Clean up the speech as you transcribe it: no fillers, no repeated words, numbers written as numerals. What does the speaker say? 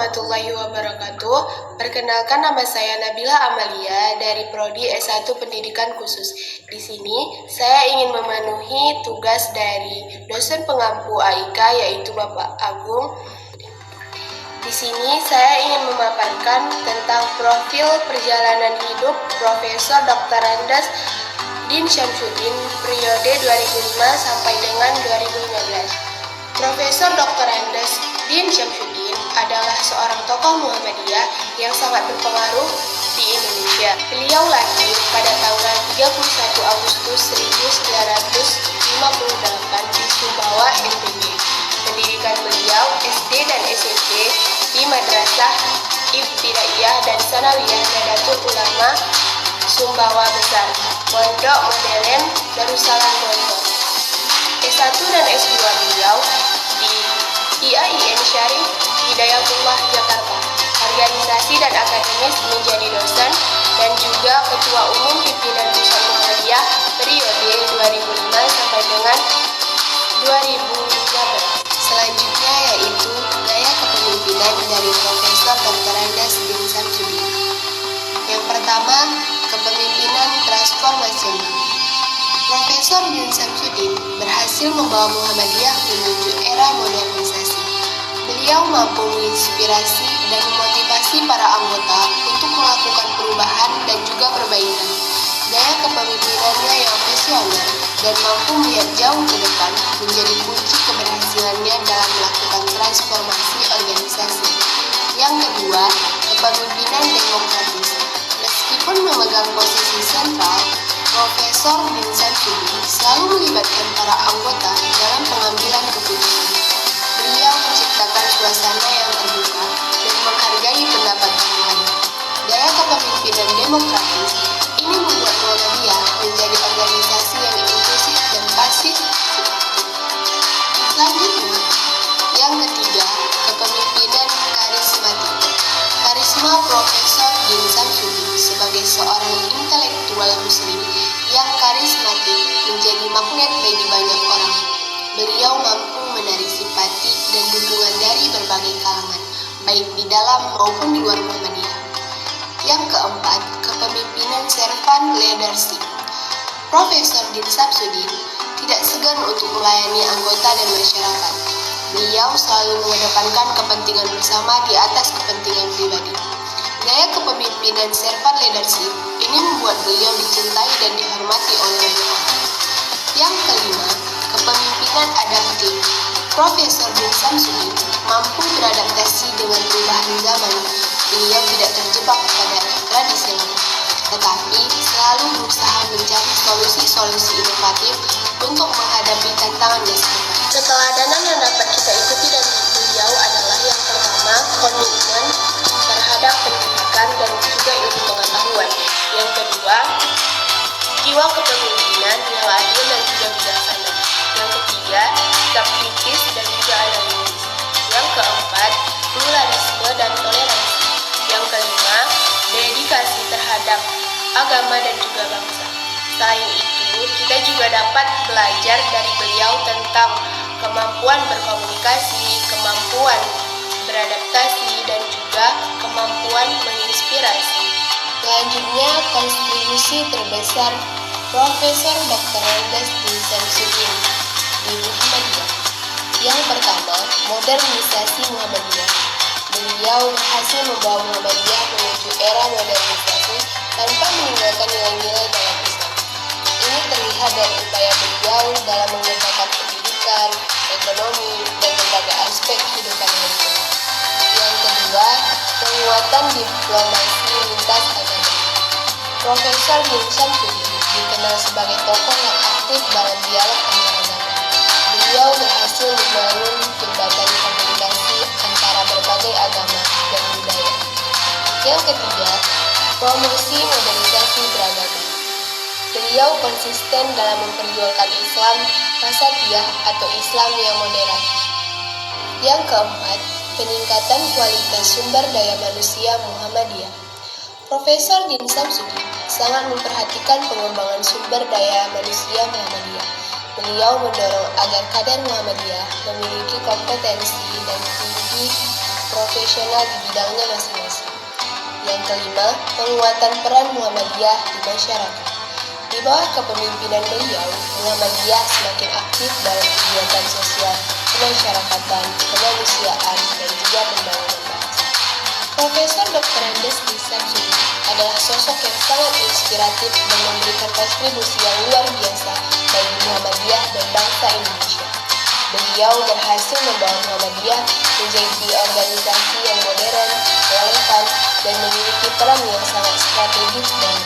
warahmatullahi wabarakatuh. Perkenalkan, nama saya Nabila Amalia dari Prodi S1 Pendidikan Khusus. Di sini saya ingin memenuhi tugas dari dosen pengampu AIK yaitu Bapak Agung. Di sini saya ingin memaparkan tentang profil perjalanan hidup Profesor Dr. Andes Din Syamsuddin periode 2005 sampai dengan 2015. Profesor Dr. Andes Din Syamsuddin adalah seorang tokoh Muhammadiyah yang sangat berpengaruh di Indonesia. Beliau lahir pada tanggal 31 Agustus 1958 di Sumbawa, NTB. Pendidikan beliau SD dan SMP di Madrasah Ibtidaiyah dan Sanawiyah Nadatul Ulama Sumbawa Besar, Pondok Modern Darussalam Gontor. S1 dan S2 beliau di IAIN Syarif Hidayatullah Jakarta, organisasi dan akademis menjadi dosen dan juga Ketua Umum Pimpinan Pusat Muhammadiyah periode 2005 sampai dengan 2015. Selanjutnya yaitu gaya kepemimpinan dari Profesor Dr. Andes Din Syamsuddin. Yang pertama, kepemimpinan transformasional. Profesor Din Syamsuddin berhasil membawa Muhammadiyah menuju era modernisasi. Beliau mampu menginspirasi dan memotivasi para anggota untuk melakukan perubahan dan juga perbaikan. Gaya kepemimpinannya yang visioner dan mampu melihat jauh ke depan menjadi kunci keberhasilannya dalam melakukan transformasi organisasi. Yang kedua, kepemimpinan demokratis. Meskipun memegang posisi sentral, Profesor Din Syamsuddin selalu melibatkan para anggota dalam pengambilan keputusan. Beliau menciptakan suasana yang terbuka dan menghargai pendapat yang lain. Gaya kepemimpinan demokratis ini membuat Muhammadiyah menjadi organisasi yang inklusif dan pasif. Selanjutnya, yang ketiga, kepemimpinan karismatik. Karisma Profesor Din Syamsuddin sebagai seorang intelektual muslim yang karismatik menjadi magnet bagi banyak orang. Beliau mampu menarik simpati dan dukungan dari berbagai kalangan, baik di dalam maupun di luar Muhammadiyah. Yang keempat, kepemimpinan servant leadership. Profesor Din Syamsuddin tidak segan untuk melayani anggota dan masyarakat. Beliau selalu mengedepankan kepentingan bersama di atas kepentingan pribadi. Gaya kepemimpinan servant leadership ini membuat beliau dicintai dan dihormati oleh banyak orang. Yang kelima, kepemimpinan adaptif. Profesor Din Syamsuddin mampu beradaptasi dengan perubahan zaman. Beliau tidak terjebak pada tradisi lama, tetapi selalu berusaha mencari solusi-solusi inovatif untuk menghadapi tantangan masa depan. Keteladanan yang dapat kita ikuti dari beliau adalah yang pertama, komitmen terhadap pendidikan dan juga ilmu pengetahuan. Yang kedua, jiwa kepemimpinan yang adil dan juga bijaksana. Yang ketiga, sikap kritis dan juga analitis. Yang keempat, pluralisme dan toleransi. Yang kelima, dedikasi terhadap agama dan juga bangsa. Selain itu, kita juga dapat belajar dari beliau tentang kemampuan berkomunikasi, kemampuan beradaptasi, dan juga kemampuan menginspirasi. Selanjutnya, kontribusi terbesar Profesor Dr. Andes Din Syamsuddin di Muhammadiyah. Yang pertama, modernisasi Muhammadiyah. Beliau berhasil membawa Muhammadiyah menuju era modernisasi tanpa meninggalkan nilai-nilai dalam Islam. Ini terlihat dari upaya beliau dalam mengembangkan pendidikan, ekonomi, dan berbagai aspek kehidupan manusia. Yang kedua, penguatan diplomasi lintas agama. Profesor Din Syamsuddin dikenal sebagai tokoh yang aktif dalam dialog antar agama. Beliau berhasil membangun jembatan komunikasi antara berbagai agama dan budaya. Yang ketiga, promosi modernisasi beragama. Beliau konsisten dalam memperjuangkan Islam wasatiyah atau Islam yang modern. Yang keempat, peningkatan kualitas sumber daya manusia Muhammadiyah. Profesor Din Syamsuddin sangat memperhatikan pengembangan sumber daya manusia Muhammadiyah. Beliau mendorong agar kader Muhammadiyah memiliki kompetensi dan tinggi profesional di bidangnya masing-masing. Yang kelima, penguatan peran Muhammadiyah di masyarakat. Di bawah kepemimpinan beliau, Muhammadiyah semakin aktif dalam kegiatan sosial, kemasyarakatan, kemanusiaan, dan juga pembangunan bangsa. Profesor Dr. Andes Samsudin adalah sosok yang sangat inspiratif dan memberikan kontribusi yang luar biasa bagi Muhammadiyah dan bangsa Indonesia. Beliau berhasil membawa Muhammadiyah menjadi organisasi yang modern, relevan, dan memiliki peran yang sangat strategis dalam